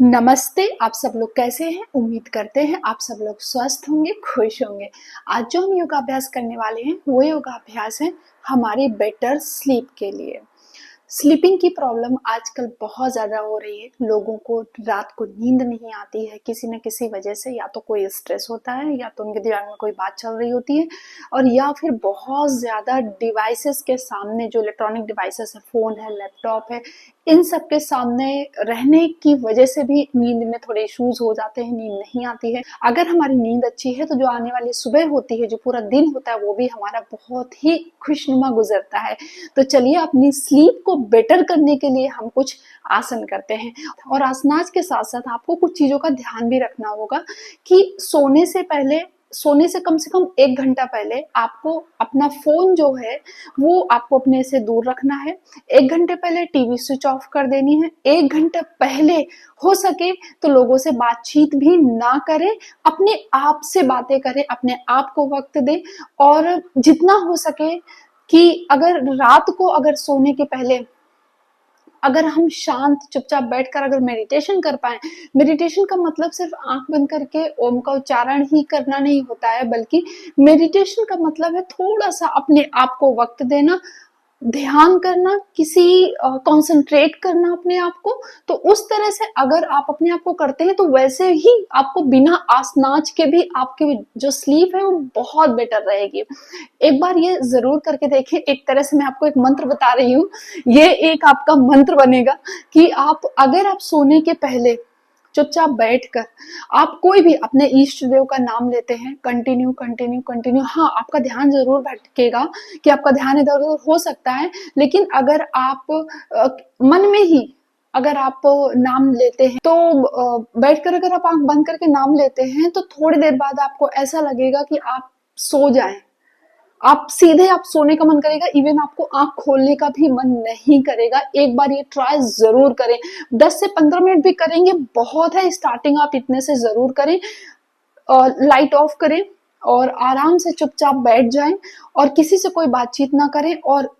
नमस्ते। आप सब लोग कैसे हैं? उम्मीद करते हैं आप सब लोग स्वस्थ होंगे, खुश होंगे। आज जो हम योगाभ्यास करने वाले हैं वो योगाभ्यास है हमारी बेटर स्लीप के लिए। स्लीपिंग की प्रॉब्लम आजकल बहुत ज़्यादा हो रही है। लोगों को रात को नींद नहीं आती है किसी न किसी वजह से, या तो कोई स्ट्रेस होता है या तो उनके दिमाग में कोई बात चल रही होती है, और या फिर बहुत ज़्यादा डिवाइसेस के सामने, जो इलेक्ट्रॉनिक डिवाइसेस है, फ़ोन है, लैपटॉप है, इन सब के सामने रहने की वजह से भी नींद में थोड़े इश्यूज हो जाते हैं, नींद नहीं आती है। अगर हमारी नींद अच्छी है तो जो आने वाली सुबह होती है, जो पूरा दिन होता है, वो भी हमारा बहुत ही खुशनुमा गुजरता है। तो चलिए अपनी स्लीप को बेटर करने के लिए हम कुछ आसन करते हैं, और आसनाज के साथ साथ आपको कुछ चीजों का ध्यान भी रखना होगा कि सोने से कम 1 घंटा पहले आपको अपना फोन जो है वो आपको अपने से दूर रखना है। 1 घंटे पहले टीवी स्विच ऑफ कर देनी है। 1 घंटे पहले हो सके तो लोगों से बातचीत भी ना करें, अपने आप से बातें करें, अपने आप को वक्त दें। और जितना हो सके कि अगर रात को, अगर सोने के पहले अगर हम शांत चुपचाप बैठकर अगर मेडिटेशन कर पाए। मेडिटेशन का मतलब सिर्फ आंख बंद करके ओम का उच्चारण ही करना नहीं होता है, बल्कि मेडिटेशन का मतलब है थोड़ा सा अपने आप को वक्त देना, ध्यान करना, किसी कंसंट्रेट करना अपने आप को। तो उस तरह से अगर आप अपने आप को करते हैं तो वैसे ही आपको बिना आसनाच के भी आपकी जो स्लीप है वो बहुत बेटर रहेगी। एक बार ये जरूर करके देखें। एक तरह से मैं आपको एक मंत्र बता रही हूँ, ये एक आपका मंत्र बनेगा कि अगर आप सोने के पहले चुपचाप बैठकर आप कोई भी अपने इष्ट देव का नाम लेते हैं, कंटिन्यू कंटिन्यू कंटिन्यू। हाँ, आपका ध्यान जरूर भटकेगा कि आपका ध्यान इधर उधर हो सकता है, लेकिन अगर आप मन में ही अगर आप नाम लेते हैं तो बैठकर अगर आप आंख बंद करके नाम लेते हैं तो थोड़ी देर बाद आपको ऐसा लगेगा कि आप सो जाएं। आप सीधे आप सोने का मन करेगा, इवन आपको आंख खोलने का भी मन नहीं करेगा। एक बार ये ट्राई जरूर करें। 10 से 15 मिनट भी करेंगे बहुत है, स्टार्टिंग आप इतने से जरूर करें। लाइट ऑफ करें और आराम से चुपचाप बैठ जाएं, और किसी से कोई बातचीत ना करें। और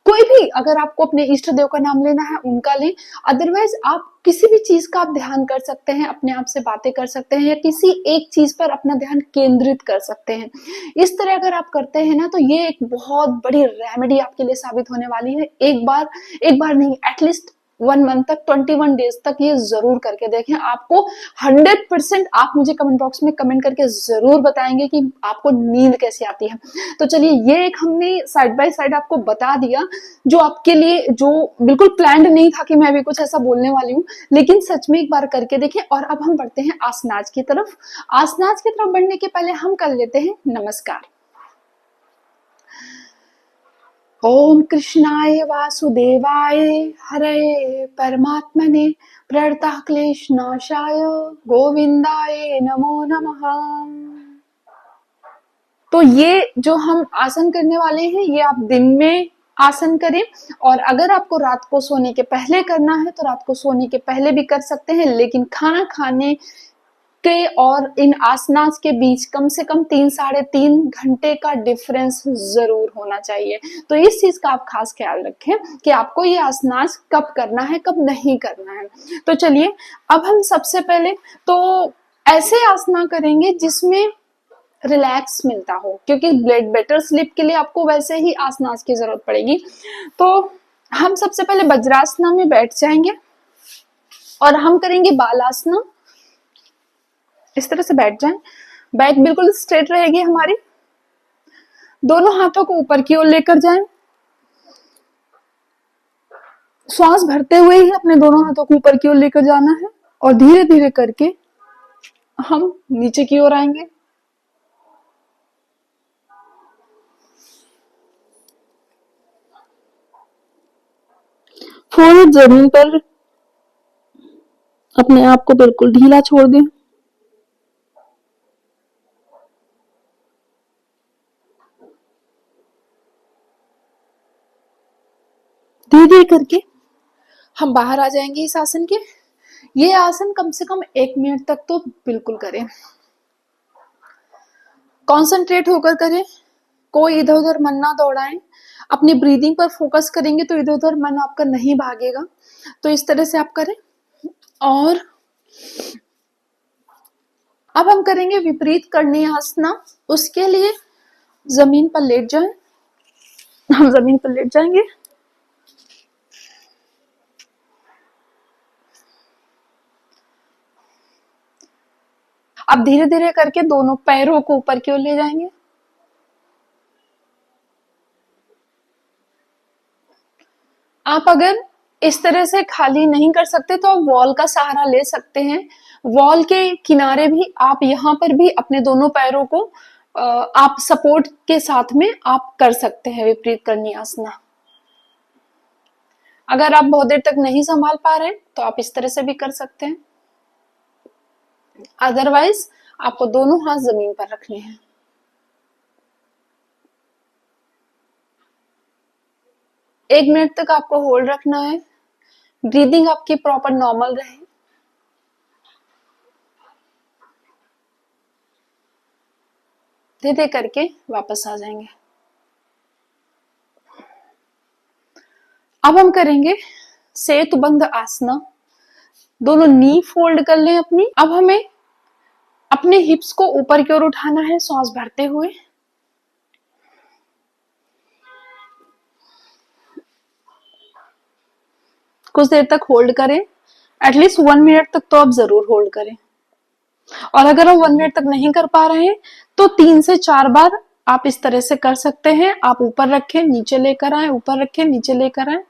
कोई भी, अगर आपको अपने इष्ट देव का नाम लेना है उनका लें, अदरवाइज आप किसी भी चीज का आप ध्यान कर सकते हैं, अपने आप से बातें कर सकते हैं, या किसी एक चीज पर अपना ध्यान केंद्रित कर सकते हैं। इस तरह अगर आप करते हैं ना तो ये एक बहुत बड़ी रेमेडी आपके लिए साबित होने वाली है। एक बार नहीं, एटलीस्ट 1 मंथ तक, 21 डेज तक ये जरूर करके देखें। आपको 100%, आप मुझे कमेंट बॉक्स में कमेंट करके जरूर बताएंगे कि आपको नींद कैसी आती है। तो चलिए, ये एक हमने साइड बाय साइड आपको बता दिया, जो आपके लिए, जो बिल्कुल प्लान्ड नहीं था कि मैं भी कुछ ऐसा बोलने वाली हूँ, लेकिन सच में एक बार करके देखें। और अब हम बढ़ते हैं आसनाज की तरफ। आसनाज की तरफ बढ़ने के पहले हम कर लेते हैं नमस्कार। ओम कृष्णाय वासुदेवाय हरे परमात्मने प्रणतः क्लेश नाशाय गोविंदाय नमो नमः। तो ये जो हम आसन करने वाले हैं ये आप दिन में आसन करें, और अगर आपको रात को सोने के पहले करना है तो रात को सोने के पहले भी कर सकते हैं, लेकिन खाना खाने के और इन आसनास के बीच कम से कम 3-3.5 घंटे का डिफरेंस जरूर होना चाहिए। तो इस चीज का आप खास ख्याल रखें कि आपको ये आसनास कब करना है, कब नहीं करना है। तो चलिए, अब हम सबसे पहले तो ऐसे आसना करेंगे जिसमें रिलैक्स मिलता हो, क्योंकि बेटर स्लीप के लिए आपको वैसे ही आसनास की जरूरत पड़ेगी। तो हम सबसे पहले वज्रासना में बैठ जाएंगे और हम करेंगे बालासना। इस तरह से बैठ जाएं, बैक बिल्कुल स्ट्रेट रहेगी हमारी। दोनों हाथों को ऊपर की ओर लेकर जाएं, श्वास भरते हुए ही अपने दोनों हाथों को ऊपर की ओर लेकर जाना है, और धीरे धीरे करके हम नीचे की ओर आएंगे। फोrehead जमीन पर अपने आप को बिल्कुल ढीला छोड़ दें। धीरे धीरे करके हम बाहर आ जाएंगे इस आसन के। ये आसन कम से कम 1 मिनट तक तो बिल्कुल करें, कॉन्सेंट्रेट होकर करें, कोई इधर उधर मन ना दौड़ाएं। अपनी ब्रीदिंग पर फोकस करेंगे तो इधर उधर मन आपका नहीं भागेगा। तो इस तरह से आप करें। और अब हम करेंगे विपरीत करणी आसना। उसके लिए जमीन पर लेट जाएं। हम जमीन पर लेट जाएंगे। अब धीरे धीरे करके दोनों पैरों को ऊपर की ओर ले जाएंगे। आप अगर इस तरह से खाली नहीं कर सकते तो आप वॉल का सहारा ले सकते हैं। वॉल के किनारे भी आप यहाँ पर भी अपने दोनों पैरों को आप सपोर्ट के साथ में आप कर सकते हैं विपरीत करणी आसना। अगर आप बहुत देर तक नहीं संभाल पा रहे हैं तो आप इस तरह से भी कर सकते हैं। अदरवाइज आपको दोनों हाथ जमीन पर रखने हैं। एक मिनट तक आपको होल्ड रखना है। ब्रीदिंग आपकी प्रॉपर नॉर्मल रहे। धीरे धीरे करके वापस आ जाएंगे। अब हम करेंगे सेतुबंध आसना। दोनों नी फोल्ड कर लें अपनी। अब हमें अपने हिप्स को ऊपर की ओर उठाना है सांस भरते हुए। कुछ देर तक होल्ड करें। एटलीस्ट 1 मिनट तक तो आप जरूर होल्ड करें। और अगर हम 1 मिनट तक नहीं कर पा रहे हैं तो 3 से 4 बार आप इस तरह से कर सकते हैं। आप ऊपर रखें, नीचे लेकर आए, ऊपर रखें, नीचे लेकर आए।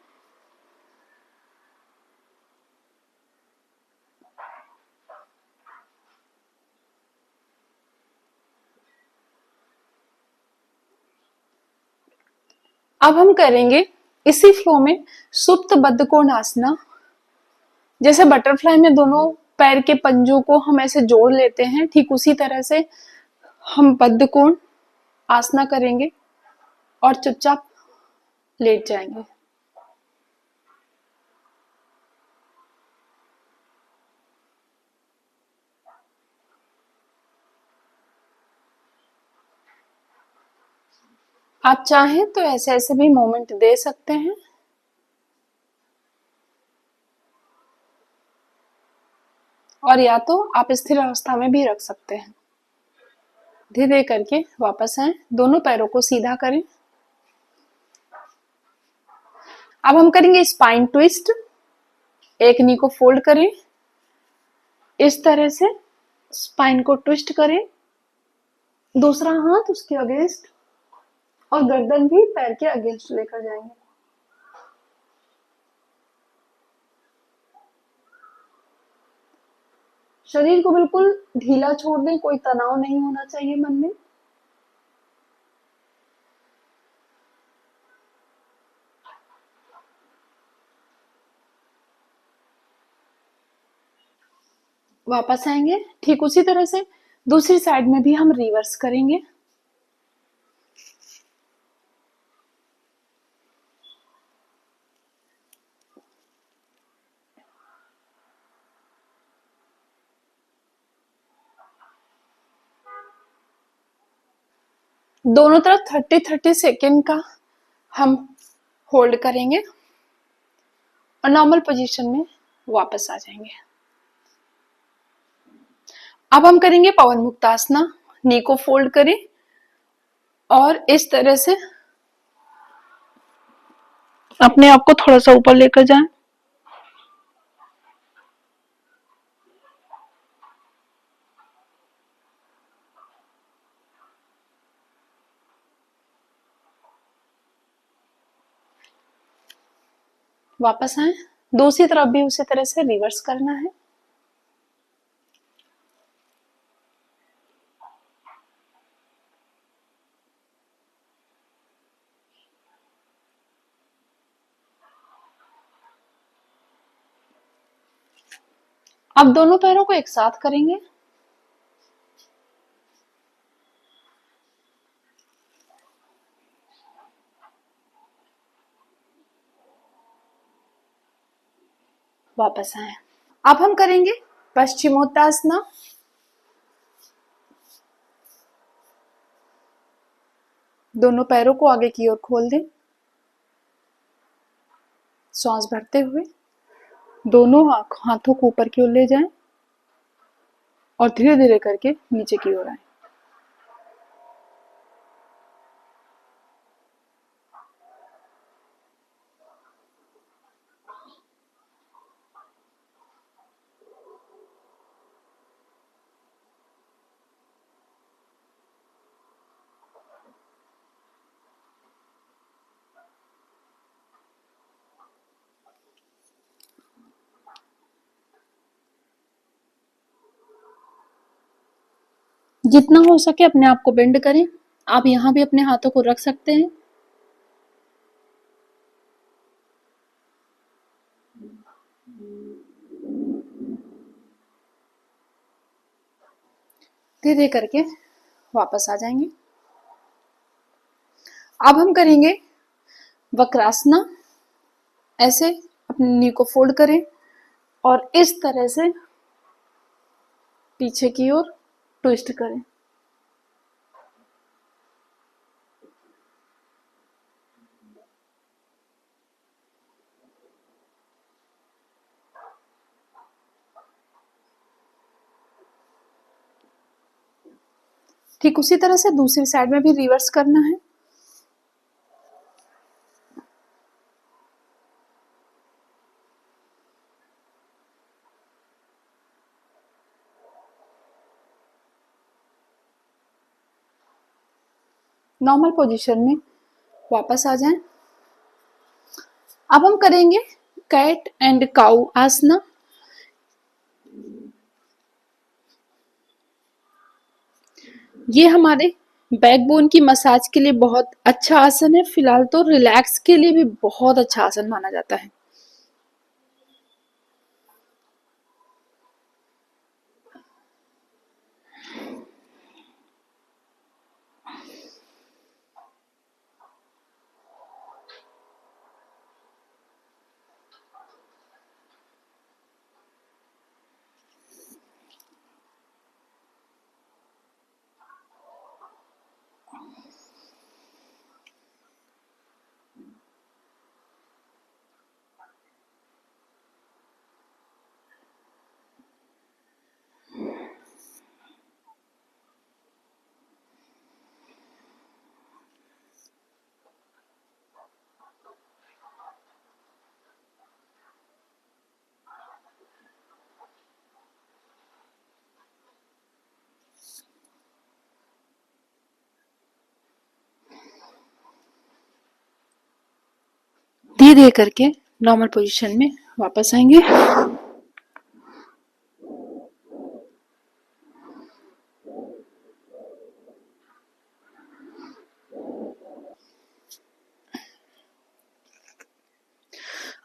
अब हम करेंगे इसी फ्लो में सुप्त बद्ध कोण आसना। जैसे बटरफ्लाई में दोनों पैर के पंजों को हम ऐसे जोड़ लेते हैं, ठीक उसी तरह से हम बद्ध कोण आसना करेंगे और चुपचाप लेट जाएंगे। आप चाहें तो ऐसे ऐसे भी मोमेंट दे सकते हैं। और या तो आप स्थिर अवस्था में भी रख सकते हैं। धीरे धीरे करके वापस आए। दोनों पैरों को सीधा करें। अब हम करेंगे स्पाइन ट्विस्ट। एक नी को फोल्ड करें, इस तरह से स्पाइन को ट्विस्ट करें। दूसरा हाथ उसके अगेंस्ट और गर्दन भी पैर के अगेंस्ट लेकर जाएंगे। शरीर को बिल्कुल ढीला छोड़ दें, कोई तनाव नहीं होना चाहिए मन में। वापस आएंगे। ठीक उसी तरह से दूसरी साइड में भी हम रिवर्स करेंगे। दोनों तरफ 30-30 सेकेंड का हम होल्ड करेंगे और नॉर्मल पोजीशन में वापस आ जाएंगे। अब हम करेंगे पवन मुक्तासना। नी को फोल्ड करें और इस तरह से अपने आप को थोड़ा सा ऊपर लेकर जाएं। वापस आए। दूसरी तरफ भी उसी तरह से रिवर्स करना है। अब दोनों पैरों को एक साथ करेंगे। वापस आए। अब हम करेंगे पश्चिमोत्तासना। दोनों पैरों को आगे की ओर खोल दें। सांस भरते हुए दोनों हाथों को ऊपर की ओर ले जाएं। और धीरे धीरे करके नीचे की ओर आए। जितना हो सके अपने आप को बेंड करें। आप यहाँ भी अपने हाथों को रख सकते हैं। धीरे धीरे करके वापस आ जाएंगे। अब हम करेंगे वक्रासना। ऐसे अपनी नी को फोल्ड करें और इस तरह से पीछे की ओर ट्विस्ट करें। ठीक उसी तरह से दूसरी साइड में भी रिवर्स करना है। नॉर्मल पोजीशन में वापस आ जाएं। अब हम करेंगे कैट एंड काउ आसना। ये हमारे बैकबोन की मसाज के लिए बहुत अच्छा आसन है। फिलहाल तो रिलैक्स के लिए भी बहुत अच्छा आसन माना जाता है। धीरे धीरे करके नॉर्मल पोजीशन में वापस आएंगे।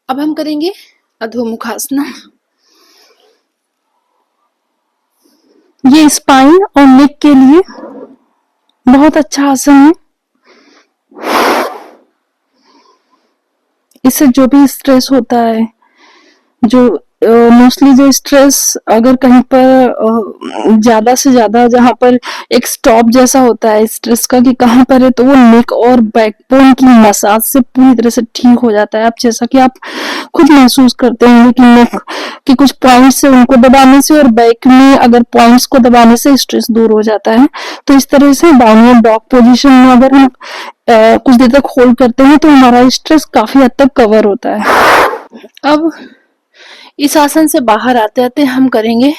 अब हम करेंगे अधोमुखासना। ये स्पाइन और नेक के लिए बहुत अच्छा आसन है। इससे जो भी स्ट्रेस होता है, जो मोस्टली जो स्ट्रेस अगर कहीं पर ज्यादा से ज्यादा जहां पर एक स्टॉप जैसा होता है स्ट्रेस का कि कहां पर है, तो वो नेक और बैकबोन की मसाज से पूरी तरह से ठीक हो जाता है। आप जैसा कि आप खुद महसूस करते होंगे कि नेक के कुछ पॉइंट्स से उनको दबाने से और बैक में अगर पॉइंट्स को दबाने से स्ट्रेस दूर हो जाता है। तो इस तरह से डाउनवर्ड डॉग पोजीशन में अगर हम कुछ देर तक होल्ड करते हैं तो हमारा स्ट्रेस काफी हद तक कवर होता है। अब इस आसन से बाहर आते आते हम करेंगे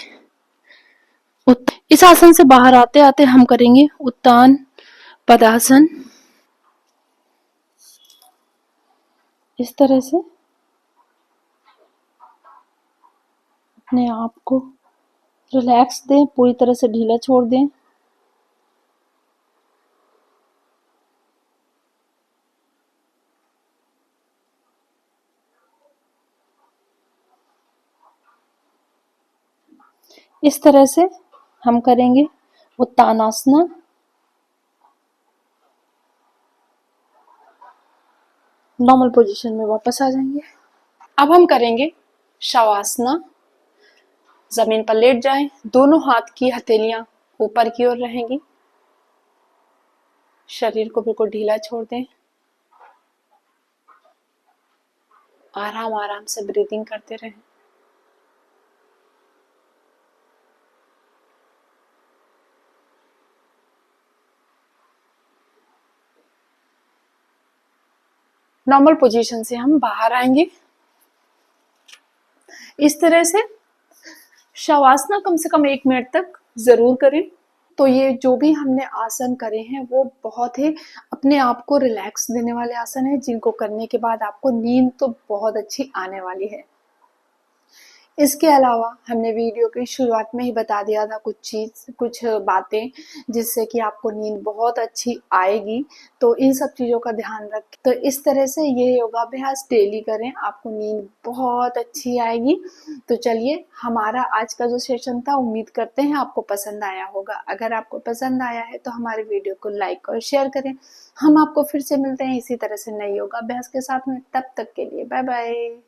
इस आसन से बाहर आते आते हम करेंगे उत्तान पदासन। इस तरह से अपने आप को रिलैक्स दें, पूरी तरह से ढीला छोड़ दें। इस तरह से हम करेंगे उत्तानासना। नॉर्मल पोजीशन में वापस आ जाएंगे। अब हम करेंगे शवासना। जमीन पर लेट जाएं, दोनों हाथ की हथेलियां ऊपर की ओर रहेंगी। शरीर को बिल्कुल ढीला छोड़ दें। आराम आराम से ब्रीदिंग करते रहें। नॉर्मल पोजीशन से हम बाहर आएंगे। इस तरह से शवासना कम से कम 1 मिनट तक जरूर करें। तो ये जो भी हमने आसन करे हैं वो बहुत ही अपने आप को रिलैक्स देने वाले आसन है, जिनको करने के बाद आपको नींद तो बहुत अच्छी आने वाली है। इसके अलावा हमने वीडियो की शुरुआत में ही बता दिया था कुछ बातें जिससे कि आपको नींद बहुत अच्छी आएगी। तो इन सब चीज़ों का ध्यान रखें। तो इस तरह से ये योगाभ्यास डेली करें, आपको नींद बहुत अच्छी आएगी। तो चलिए, हमारा आज का जो सेशन था उम्मीद करते हैं आपको पसंद आया होगा। अगर आपको पसंद आया है तो हमारे वीडियो को लाइक और शेयर करें। हम आपको फिर से मिलते हैं इसी तरह से नए योगाभ्यास के साथ में। तब तक के लिए बाय बाय।